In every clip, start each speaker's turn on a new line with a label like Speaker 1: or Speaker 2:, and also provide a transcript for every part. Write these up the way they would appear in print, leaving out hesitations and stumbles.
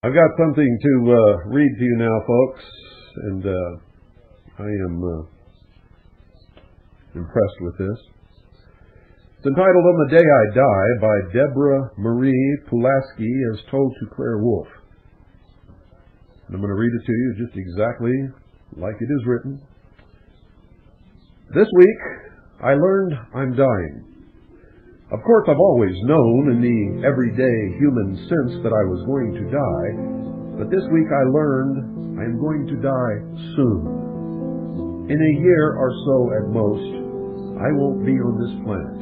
Speaker 1: I've got something to read to you now, folks, and I am impressed with this. It's entitled On the Day I Die by Deborah Marie Pulaski as told to Claire Wolfe. And I'm going to read it to you just exactly like it is written. This week, I learned I'm dying. Of course, I've always known in the everyday human sense that I was going to die, but this week I learned I am going to die soon. In a year or so at most, I won't be on this planet.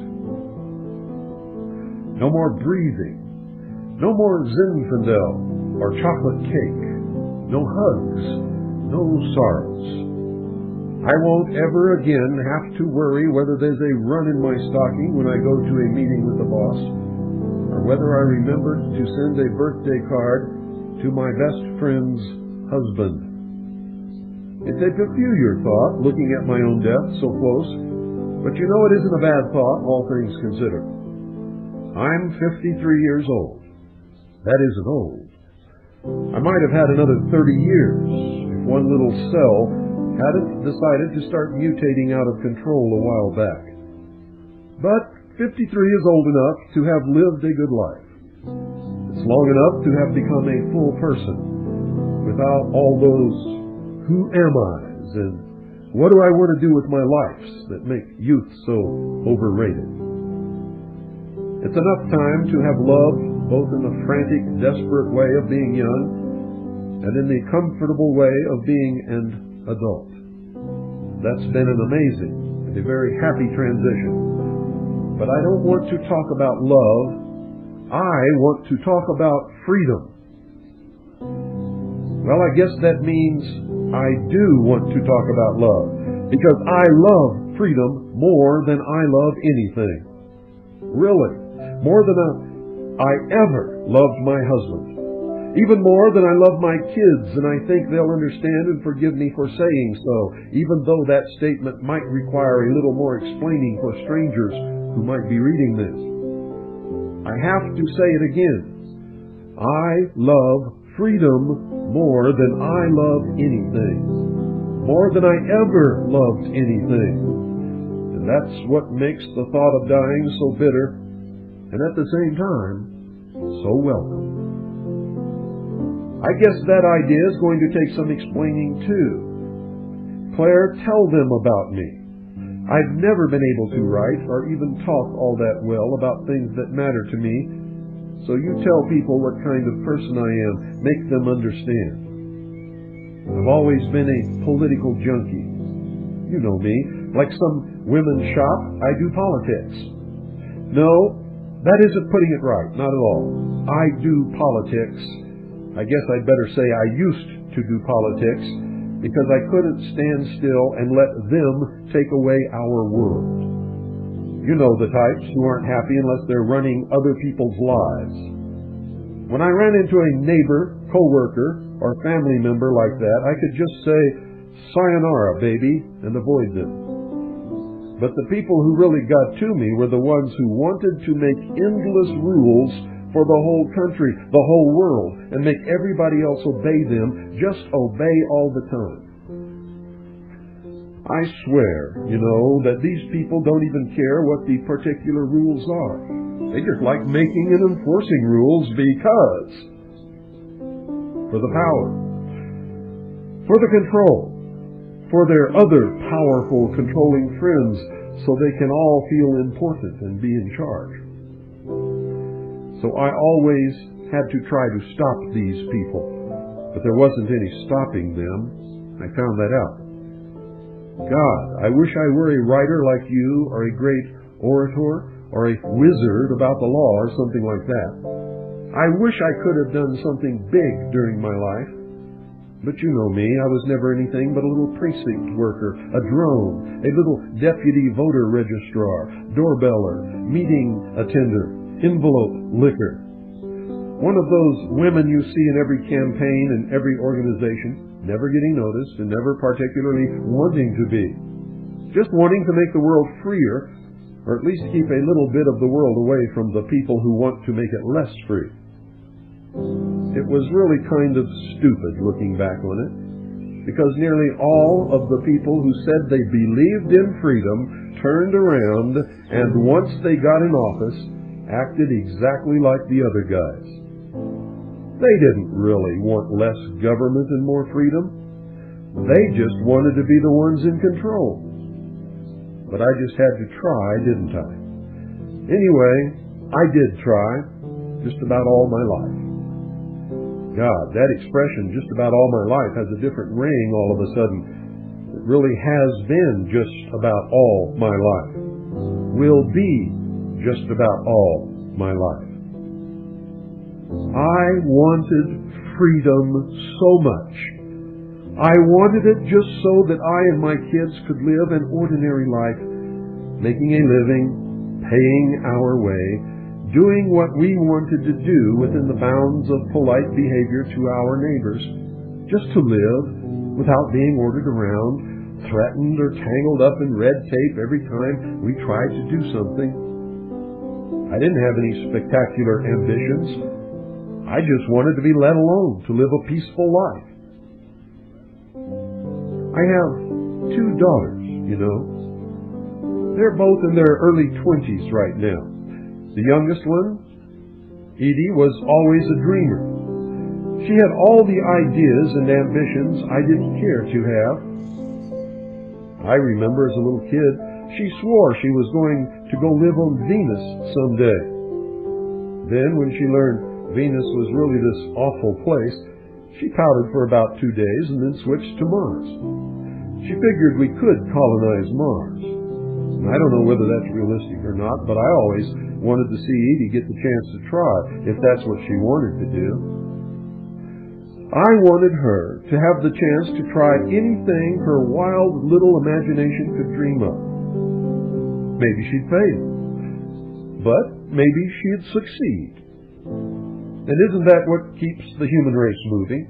Speaker 1: No more breathing, no more Zinfandel or chocolate cake, no hugs, no sorrows. I won't ever again have to worry whether there's a run in my stocking when I go to a meeting with the boss, or whether I remembered to send a birthday card to my best friend's husband. It's a peculiar thought, looking at my own death so close, but you know it isn't a bad thought, all things considered. I'm 53 years old. That isn't old. I might have had another 30 years if one little cell hadn't decided to start mutating out of control a while back. But 53 is old enough to have lived a good life. It's long enough to have become a full person, without all those who am I's and what do I want to do with my life that make youth so overrated. It's enough time to have loved both in the frantic, desperate way of being young and in the comfortable way of being an adult. That's been an amazing and a very happy transition. But I don't want to talk about love. I want to talk about freedom. Well, I guess that means I do want to talk about love, because I love freedom more than I love anything. Really, more than I ever loved my husband. Even more than I love my kids, and I think they'll understand and forgive me for saying so, even though that statement might require a little more explaining for strangers who might be reading this. I have to say it again. I love freedom more than I love anything. More than I ever loved anything. And that's what makes the thought of dying so bitter, and at the same time, so welcome. I guess that idea is going to take some explaining too. Claire, tell them about me. I've never been able to write or even talk all that well about things that matter to me, so you tell people what kind of person I am, make them understand. I've always been a political junkie. You know me. Like some women shop, I do politics. No, that isn't putting it right, not at all. I do politics. I guess I'd better say I used to do politics because I couldn't stand still and let them take away our world. You know the types who aren't happy unless they're running other people's lives. When I ran into a neighbor, coworker, or family member like that, I could just say, "Sayonara, baby," and avoid them. But the people who really got to me were the ones who wanted to make endless rules for the whole country, the whole world, and make everybody else obey them, just obey all the time. I swear, that these people don't even care what the particular rules are. They just like making and enforcing rules because. For the power. For the control. For their other powerful, controlling friends, so they can all feel important and be in charge. So I always had to try to stop these people, but there wasn't any stopping them. I found that out. God, I wish I were a writer like you, or a great orator, or a wizard about the law, or something like that. I wish I could have done something big during my life. But you know me, I was never anything but a little precinct worker, a drone, a little deputy voter registrar, doorbeller, meeting attender, envelope licker. One of those women you see in every campaign and every organization, never getting noticed and never particularly wanting to be. Just wanting to make the world freer, or at least keep a little bit of the world away from the people who want to make it less free. it was really kind of stupid looking back on it, because nearly all of the people who said they believed in freedom turned around and once they got in office acted exactly like the other guys. They didn't really want less government and more freedom. They just wanted to be the ones in control. But I just had to try, didn't I? Anyway, I did try just about all my life. God, that expression, just about all my life, has a different ring all of a sudden. It really has been just about all my life. Will be just about all my life. I wanted freedom so much. I wanted it just so that I and my kids could live an ordinary life, making a living, paying our way, doing what we wanted to do within the bounds of polite behavior to our neighbors, just to live without being ordered around, threatened or tangled up in red tape every time we tried to do something. I didn't have any spectacular ambitions. I just wanted to be let alone to live a peaceful life. I have 2 daughters, you know. They're both in their early 20s right now. The youngest one, Edie, was always a dreamer. She had all the ideas and ambitions I didn't care to have. I remember as a little kid, she swore she was going to go live on Venus someday. Then when she learned Venus was really this awful place, she pouted for about 2 days and then switched to Mars. She figured we could colonize Mars. And I don't know whether that's realistic or not, but I always wanted to see Edie get the chance to try, if that's what she wanted to do. I wanted her to have the chance to try anything her wild little imagination could dream up. Maybe she'd fail, but maybe she'd succeed. And isn't that what keeps the human race moving?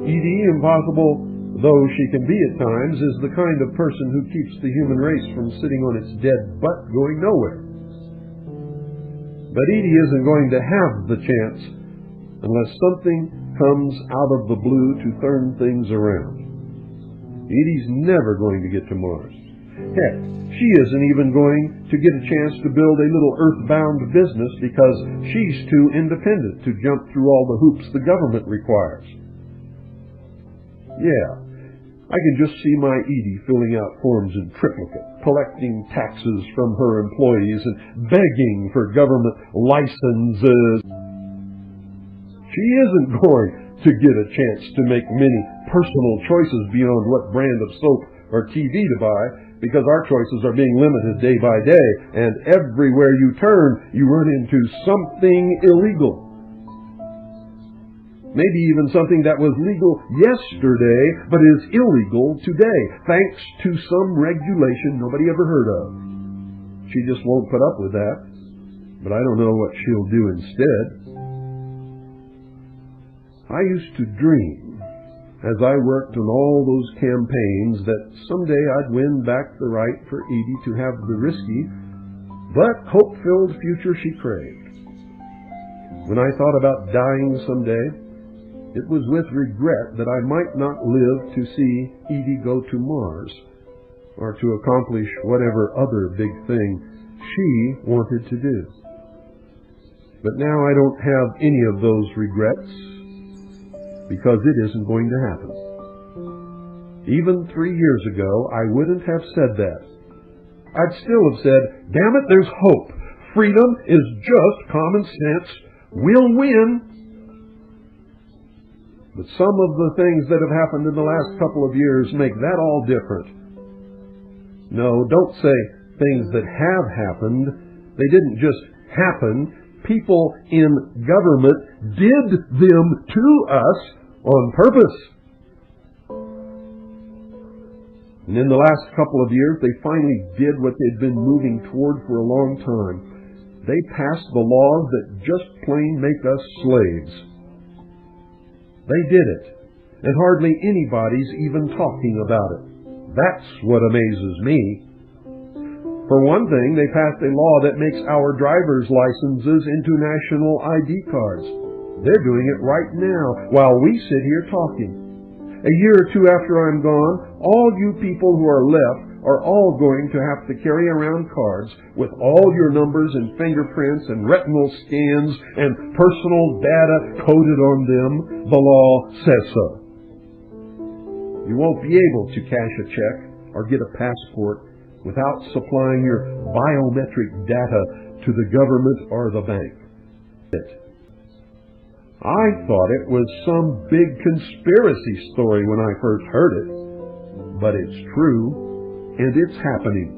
Speaker 1: Edie, impossible though she can be at times, is the kind of person who keeps the human race from sitting on its dead butt going nowhere. But Edie isn't going to have the chance unless something comes out of the blue to turn things around. Edie's never going to get to Mars. Heck, she isn't even going to get a chance to build a little earthbound business because she's too independent to jump through all the hoops the government requires. Yeah, I can just see my Edie filling out forms in triplicate, collecting taxes from her employees and begging for government licenses. She isn't going to get a chance to make many personal choices beyond what brand of soap or TV to buy, because our choices are being limited day by day, and everywhere you turn, you run into something illegal. Maybe even something that was legal yesterday, but is illegal today, thanks to some regulation nobody ever heard of. She just won't put up with that, but I don't know what she'll do instead. I used to dream, as I worked on all those campaigns, that someday I'd win back the right for Edie to have the risky, but hope-filled future she craved. When I thought about dying someday, it was with regret that I might not live to see Edie go to Mars, or to accomplish whatever other big thing she wanted to do. But now I don't have any of those regrets, because it isn't going to happen. Even 3 years ago, I wouldn't have said that. I'd still have said, damn it, there's hope. Freedom is just common sense. We'll win. But some of the things that have happened in the last couple of years make that all different. No, don't say things that have happened. They didn't just happen. People in government did them to us on purpose. And in the last couple of years, they finally did what they'd been moving toward for a long time. They passed the laws that just plain make us slaves. They did it, and hardly anybody's even talking about it. That's what amazes me. For one thing, they passed a law that makes our driver's licenses into national ID cards. They're doing it right now while we sit here talking. A year or two after I'm gone, all you people who are left are all going to have to carry around cards with all your numbers and fingerprints and retinal scans and personal data coded on them. The law says so. You won't be able to cash a check or get a passport without supplying your biometric data to the government or the bank. I thought it was some big conspiracy story when I first heard it, but it's true, and it's happening.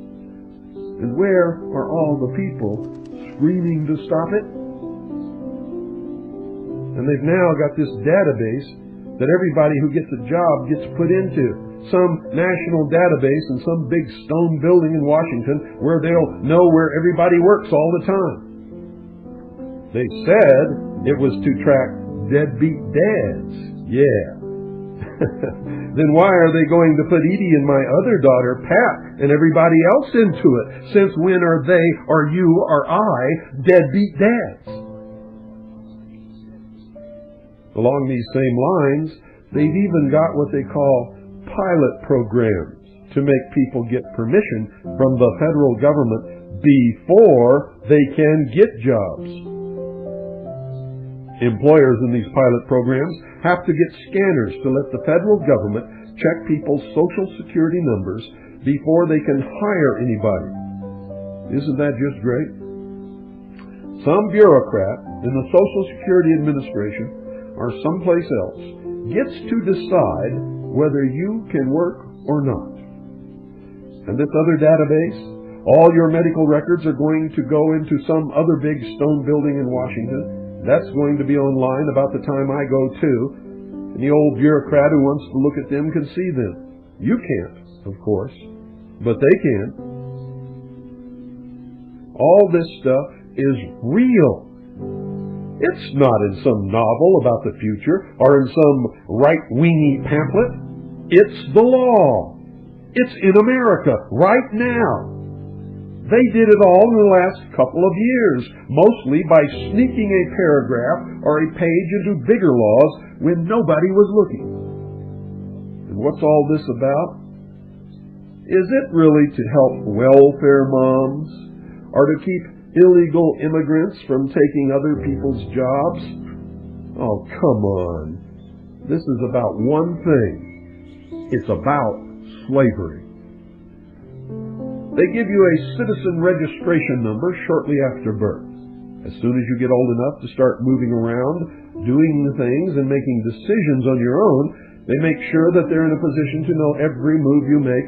Speaker 1: And where are all the people screaming to stop it? And they've now got this database that everybody who gets a job gets put into, some national database in some big stone building in Washington where they'll know where everybody works all the time. They said it was to track deadbeat dads. Yeah. Then why are they going to put Edie and my other daughter, Pat, and everybody else into it? Since when are they, or you, or I, deadbeat dads? Along these same lines, they've even got what they call pilot programs to make people get permission from the federal government before they can get jobs. Employers in these pilot programs have to get scanners to let the federal government check people's social security numbers before they can hire anybody. Isn't that just great? Some bureaucrat in the Social Security Administration or someplace else gets to decide whether you can work or not. And this other database, all your medical records are going to go into some other big stone building in Washington. That's going to be online about the time I go too. And the old bureaucrat who wants to look at them can see them. You can't, of course, but they can. All this stuff is real. It's not in some novel about the future or in some right-wingy pamphlet. It's the law. It's in America right now. They did it all in the last couple of years, mostly by sneaking a paragraph or a page into bigger laws when nobody was looking. And what's all this about? Is it really to help welfare moms or to keep illegal immigrants from taking other people's jobs? Oh, come on. This is about one thing. It's about slavery. They give you a citizen registration number shortly after birth. As soon as you get old enough to start moving around, doing the things and making decisions on your own, they make sure that they're in a position to know every move you make,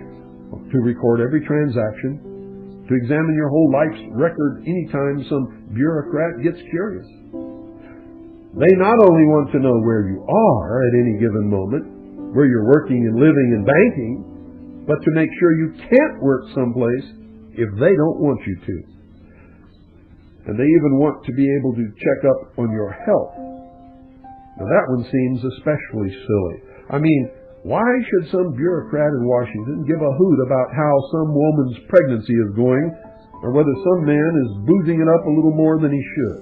Speaker 1: to record every transaction, to examine your whole life's record anytime some bureaucrat gets curious. They not only want to know where you are at any given moment, where you're working and living and banking, but to make sure you can't work someplace if they don't want you to. And they even want to be able to check up on your health. Now that one seems especially silly. I mean, why should some bureaucrat in Washington give a hoot about how some woman's pregnancy is going, or whether some man is boozing it up a little more than he should,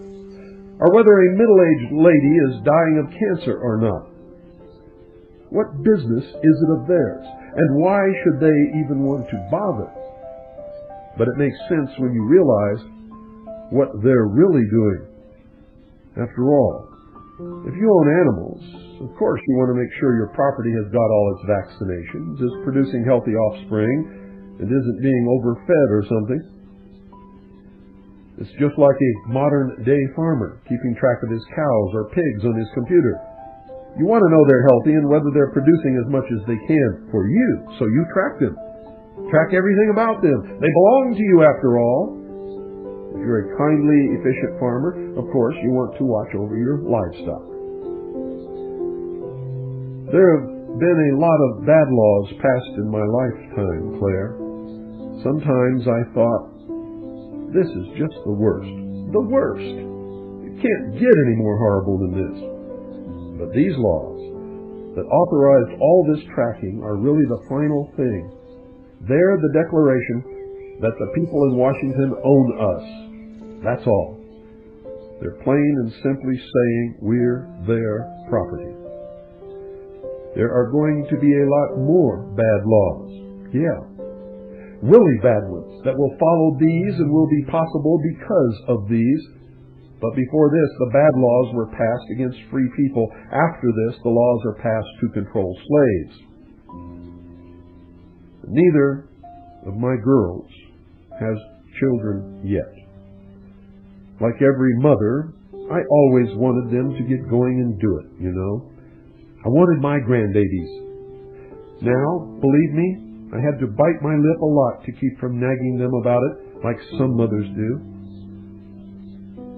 Speaker 1: or whether a middle-aged lady is dying of cancer or not? What business is it of theirs? And why should they even want to bother? But it makes sense when you realize what they're really doing. After all, if you own animals, of course you want to make sure your property has got all its vaccinations, is producing healthy offspring, and isn't being overfed or something. It's just like a modern-day farmer keeping track of his cows or pigs on his computer. You want to know they're healthy and whether they're producing as much as they can for you, so you track them. Track everything about them. They belong to you after all. If you're a kindly, efficient farmer, of course, you want to watch over your livestock. There have been a lot of bad laws passed in my lifetime, Claire. Sometimes I thought, this is just the worst. The worst. It can't get any more horrible than this. But these laws that authorized all this tracking are really the final thing. They're the declaration that the people in Washington own us. That's all. They're plain and simply saying we're their property. There are going to be a lot more bad laws. Yeah. Really bad ones that will follow these and will be possible because of these. But before this, the bad laws were passed against free people. After this, the laws are passed to control slaves. Neither of my girls has children yet. Like every mother, I always wanted them to get going and do it, you know. I wanted my grandbabies. Now, believe me, I had to bite my lip a lot to keep from nagging them about it, like some mothers do.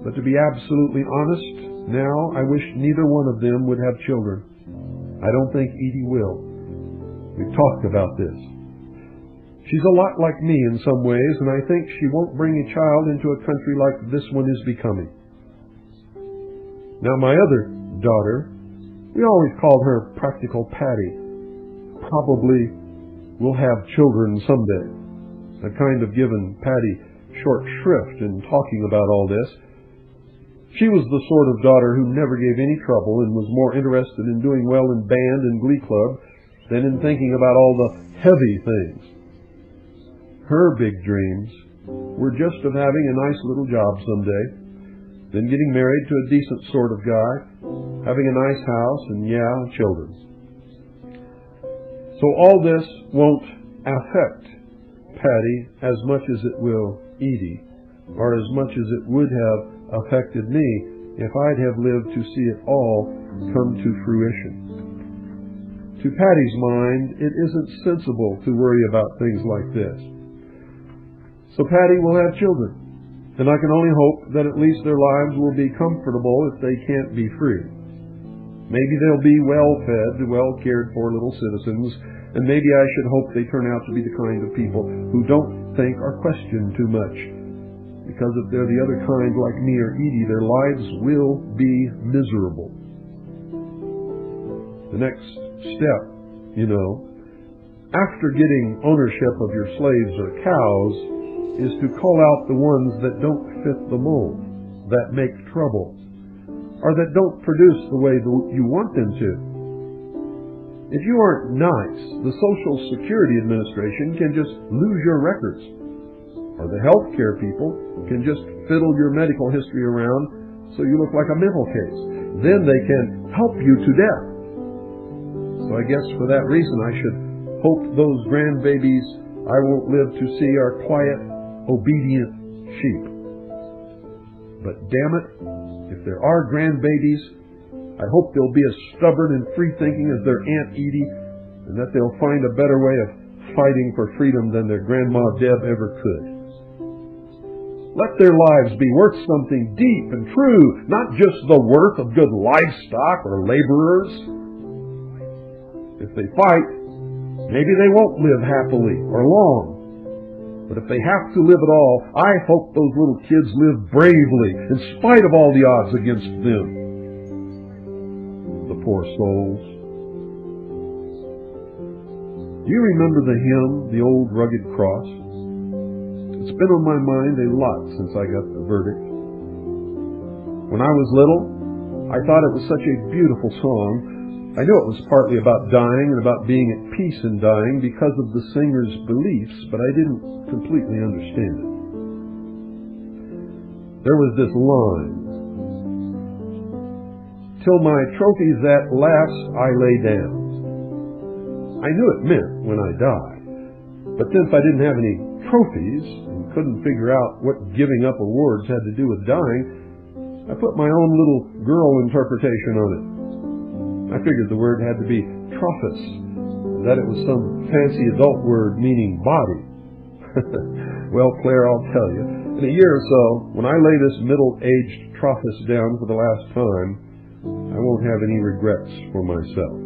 Speaker 1: But to be absolutely honest, now I wish neither one of them would have children. I don't think Edie will. We've talked about this. She's a lot like me in some ways, and I think she won't bring a child into a country like this one is becoming. Now my other daughter, we always called her Practical Patty, probably will have children someday. I've kind of given Patty short shrift in talking about all this. She was the sort of daughter who never gave any trouble and was more interested in doing well in band and glee club than in thinking about all the heavy things. Her big dreams were just of having a nice little job someday, then getting married to a decent sort of guy, having a nice house, and children. So all this won't affect Patty as much as it will Edie, or as much as it would have affected me if I'd have lived to see it all come to fruition. To Patty's mind, it isn't sensible to worry about things like this. So Patty will have children, and I can only hope that at least their lives will be comfortable if they can't be free. Maybe they'll be well-fed, well-cared-for little citizens, and maybe I should hope they turn out to be the kind of people who don't think or question too much. Because if they're the other kind like me or Edie, their lives will be miserable. The next step, after getting ownership of your slaves or cows, is to call out the ones that don't fit the mold, that make trouble, or that don't produce the way you want them to. If you aren't nice, the Social Security Administration can just lose your records. Or the healthcare people can just fiddle your medical history around so you look like a mental case. Then they can help you to death. So I guess for that reason I should hope those grandbabies I won't live to see are quiet, obedient sheep. But damn it, if there are grandbabies, I hope they'll be as stubborn and free-thinking as their Aunt Edie, and that they'll find a better way of fighting for freedom than their Grandma Deb ever could. Let their lives be worth something deep and true, not just the worth of good livestock or laborers. If they fight, maybe they won't live happily or long. But if they have to live at all, I hope those little kids live bravely in spite of all the odds against them. The poor souls. Do you remember the hymn, The Old Rugged Cross? It's been on my mind a lot since I got the verdict. When I was little, I thought it was such a beautiful song. I knew it was partly about dying and about being at peace in dying because of the singer's beliefs, but I didn't completely understand it. There was this line, "Till my trophies at last I lay down." I knew it meant when I died, but since I didn't have any trophies and couldn't figure out what giving up awards had to do with dying, I put my own little girl interpretation on it. I figured the word had to be trophus, that it was some fancy adult word meaning body. Well, Claire, I'll tell you, in a year or so, when I lay this middle-aged trophus down for the last time, I won't have any regrets for myself.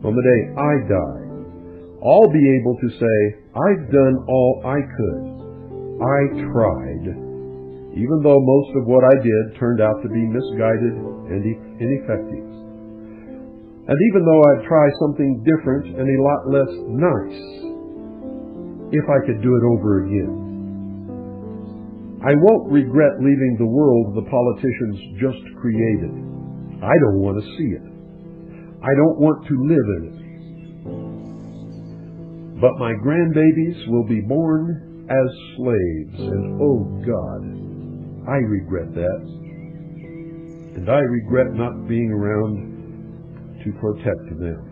Speaker 1: On the day I die, I'll be able to say, I've done all I could. I tried, even though most of what I did turned out to be misguided and ineffective. And even though I'd try something different and a lot less nice, if I could do it over again. I won't regret leaving the world the politicians just created. I don't want to see it. I don't want to live in it. But my grandbabies will be born as slaves, and oh God, I regret that. And I regret not being around to protect them.